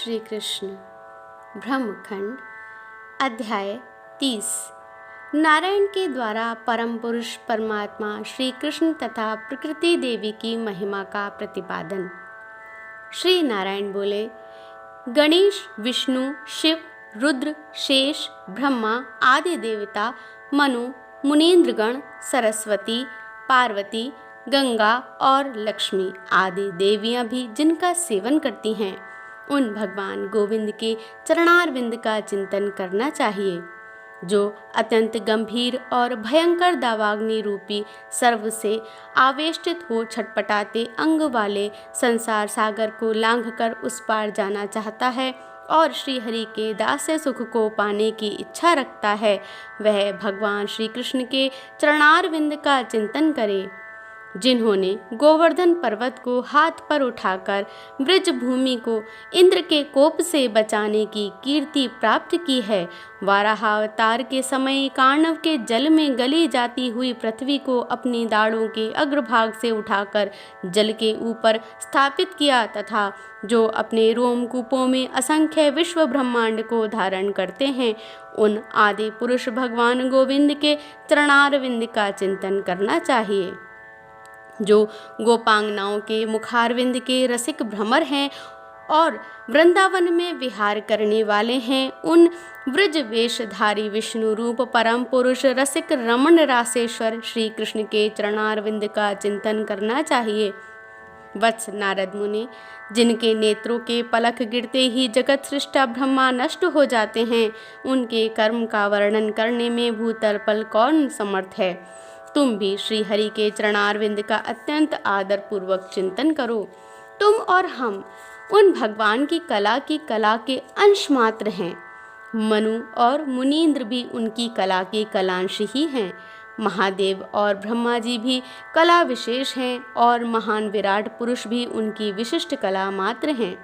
श्री कृष्ण। ब्रह्मखंड अध्याय 30। नारायण के द्वारा परम पुरुष परमात्मा श्री कृष्ण तथा प्रकृति देवी की महिमा का प्रतिपादन। श्री नारायण बोले, गणेश, विष्णु, शिव, रुद्र, शेष, ब्रह्मा आदि देवता, मनु, मुनीन्द्रगण, सरस्वती, पार्वती, गंगा और लक्ष्मी आदि देवियां भी जिनका सेवन करती हैं, उन भगवान गोविंद के चरणारविंद का चिंतन करना चाहिए, जो अत्यंत गंभीर और भयंकर दावाग्नि रूपी सर्व से आवेष्टित हो छटपटाते अंग वाले संसार सागर को लांघकर उस पार जाना चाहता है और श्री हरि के दास्य सुख को पाने की इच्छा रखता है, वह भगवान श्री कृष्ण के चरणारविंद का चिंतन करे। जिन्होंने गोवर्धन पर्वत को हाथ पर उठाकर ब्रज भूमि को इंद्र के कोप से बचाने की कीर्ति प्राप्त की है, वाराहावतार के समय कार्णव के जल में गली जाती हुई पृथ्वी को अपनी दाढ़ों के अग्रभाग से उठाकर जल के ऊपर स्थापित किया, तथा जो अपने रोमकूपों में असंख्य विश्व ब्रह्मांड को धारण करते हैं, उन आदि पुरुष भगवान गोविंद के चरणारविंद का चिंतन करना चाहिए। जो गोपांगनाओं के मुखारविंद के रसिक भ्रमर हैं और वृंदावन में विहार करने वाले हैं, उन व्रज वेशधारी विष्णु रूप परम पुरुष रसिक रमण रासेश्वर श्री कृष्ण के चरणारविंद का चिंतन करना चाहिए। वत्स नारद मुनि, जिनके नेत्रों के पलक गिरते ही जगत सृष्टा ब्रह्मा नष्ट हो जाते हैं, उनके कर्म का वर्णन करने में भूतल पर कौन समर्थ है। तुम भी श्री हरि के चरणारविंद का अत्यंत आदर पूर्वक चिंतन करो। तुम और हम उन भगवान की कला के अंश मात्र हैं। मनु और मुनीन्द्र भी उनकी कला के कलांश ही हैं। महादेव और ब्रह्मा जी भी कला विशेष हैं और महान विराट पुरुष भी उनकी विशिष्ट कला मात्र हैं।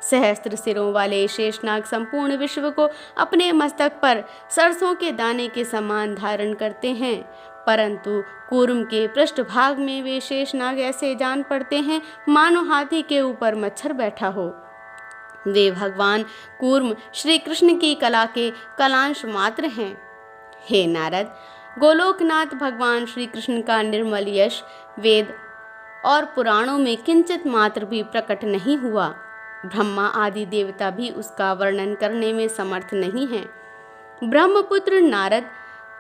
सहस्त्र सिरों वाले शेषनाग संपूर्ण विश्व को अपने मस्तक पर सरसों के दाने के समान धारण करते हैं, परंतु कूर्म के पृष्ठभाग में वे शेषनाग ऐसे जान पड़ते हैं मानो हाथी के ऊपर मच्छर बैठा हो। वे भगवान कूर्म श्री कृष्ण की कला के कलांश मात्र हैं। हे नारद, गोलोकनाथ भगवान श्री कृष्ण का निर्मल यश वेद और पुराणों में किंचित मात्र भी प्रकट नहीं हुआ। ब्रह्मा आदि देवता भी उसका वर्णन करने में समर्थ नहीं हैं। ब्रह्मपुत्र नारद,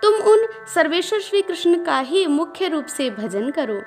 तुम उन सर्वेश्वर श्री कृष्ण का ही मुख्य रूप से भजन करो,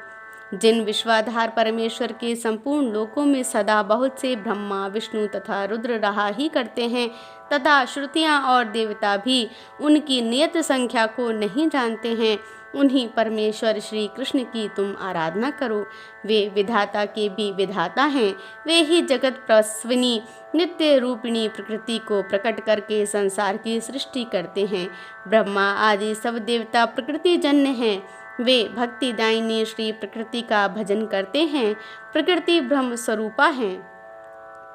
जिन विश्वाधार परमेश्वर के संपूर्ण लोकों में सदा बहुत से ब्रह्मा, विष्णु तथा रुद्र रहा ही करते हैं, तथा श्रुतियां और देवता भी उनकी नियत संख्या को नहीं जानते हैं। उन्हीं परमेश्वर श्री कृष्ण की तुम आराधना करो। वे विधाता के भी विधाता हैं। वे ही जगत प्रस्विनी नित्य रूपिणी प्रकृति को प्रकट करके संसार की सृष्टि करते हैं। ब्रह्मा आदि सब देवता प्रकृति जन्य हैं। वे भक्तिदायिनी श्री प्रकृति का भजन करते हैं। प्रकृति ब्रह्म स्वरूपा है,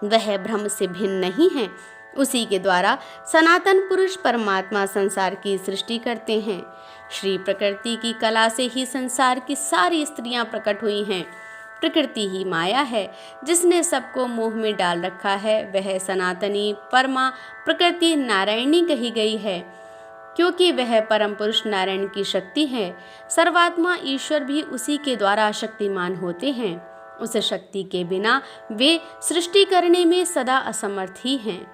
वह ब्रह्म से भिन्न नहीं है। उसी के द्वारा सनातन पुरुष परमात्मा संसार की सृष्टि करते हैं। श्री प्रकृति की कला से ही संसार की सारी स्त्रियां प्रकट हुई हैं। प्रकृति ही माया है, जिसने सबको मोह में डाल रखा है। वह सनातनी परमा प्रकृति नारायणी कही गई है, क्योंकि वह परम पुरुष नारायण की शक्ति है। सर्वात्मा ईश्वर भी उसी के द्वारा शक्तिमान होते हैं। उस शक्ति के बिना वे सृष्टि करने में सदा असमर्थ ही हैं।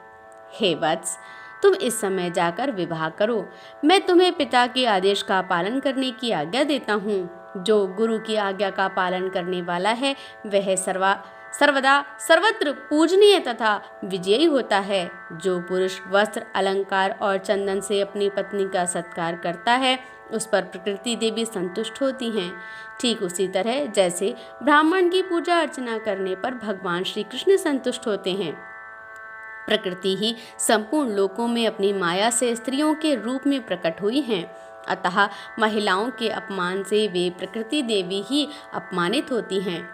हे वत्स, तुम इस समय जाकर विवाह करो। मैं तुम्हें पिता के आदेश का पालन करने की आज्ञा देता हूँ। जो गुरु की आज्ञा का पालन करने वाला है, वह सर्वदा सर्वत्र पूजनीय तथा विजयी होता है। जो पुरुष वस्त्र, अलंकार और चंदन से अपनी पत्नी का सत्कार करता है, उस पर प्रकृति देवी संतुष्ट होती हैं। ठीक उसी तरह जैसे ब्राह्मण की पूजा अर्चना करने पर भगवान श्री कृष्ण संतुष्ट होते हैं। प्रकृति ही संपूर्ण लोकों में अपनी माया से स्त्रियों के रूप में प्रकट हुई हैं। अतः महिलाओं के अपमान से वे प्रकृति देवी ही अपमानित होती हैं।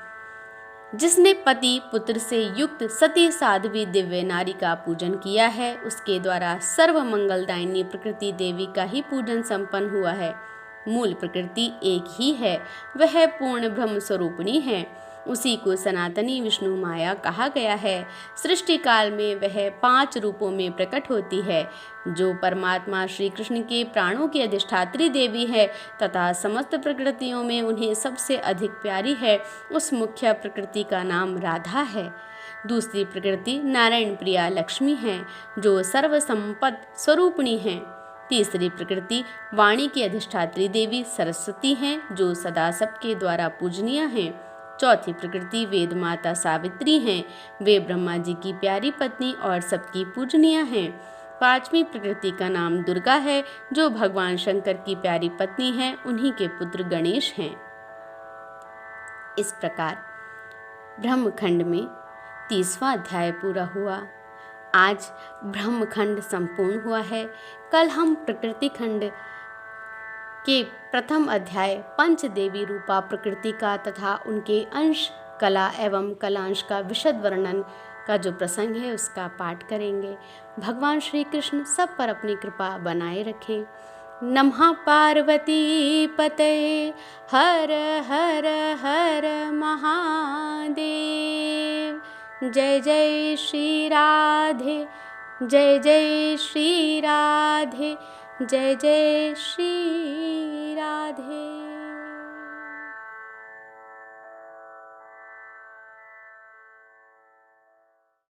जिसने पति पुत्र से युक्त सती साध्वी दिव्य नारी का पूजन किया है, उसके द्वारा सर्व मंगलदायिनी प्रकृति देवी का ही पूजन संपन्न हुआ है। मूल प्रकृति एक ही है, वह पूर्ण ब्रह्म स्वरूपिणी है। उसी को सनातनी विष्णु माया कहा गया है। सृष्टि काल में वह 5 रूपों में प्रकट होती है। जो परमात्मा श्री कृष्ण के प्राणों की अधिष्ठात्री देवी है तथा समस्त प्रकृतियों में उन्हें सबसे अधिक प्यारी है, उस मुख्य प्रकृति का नाम राधा है। दूसरी प्रकृति नारायण प्रिया लक्ष्मी है, जो सर्वसंपत्ति स्वरूपिणी है। तीसरी प्रकृति वाणी की अधिष्ठात्री देवी सरस्वती हैं, जो सदा सबके द्वारा पूजनीय हैं। चौथी प्रकृति वेद माता सावित्री हैं, वे ब्रह्मा जी की प्यारी पत्नी और सबकी पूजनीय हैं। पांचवी प्रकृति का नाम दुर्गा है, जो भगवान शंकर की प्यारी पत्नी है, उन्हीं के पुत्र गणेश हैं। इस प्रकार ब्रह्मखंड में 30वां अध्याय पूरा हुआ। आज ब्रह्मखंड संपूर्ण हुआ है। कल हम प्रकृति खंड के प्रथम अध्याय पंचदेवी रूपा प्रकृति का तथा उनके अंश कला एवं कलांश का विशद वर्णन का जो प्रसंग है उसका पाठ करेंगे। भगवान श्री कृष्ण सब पर अपनी कृपा बनाए रखें। नमः पार्वती पतये हर हर हर महादेव। जय जय श्री राधे, जय जय श्री राधे, जय जय श्री राधे।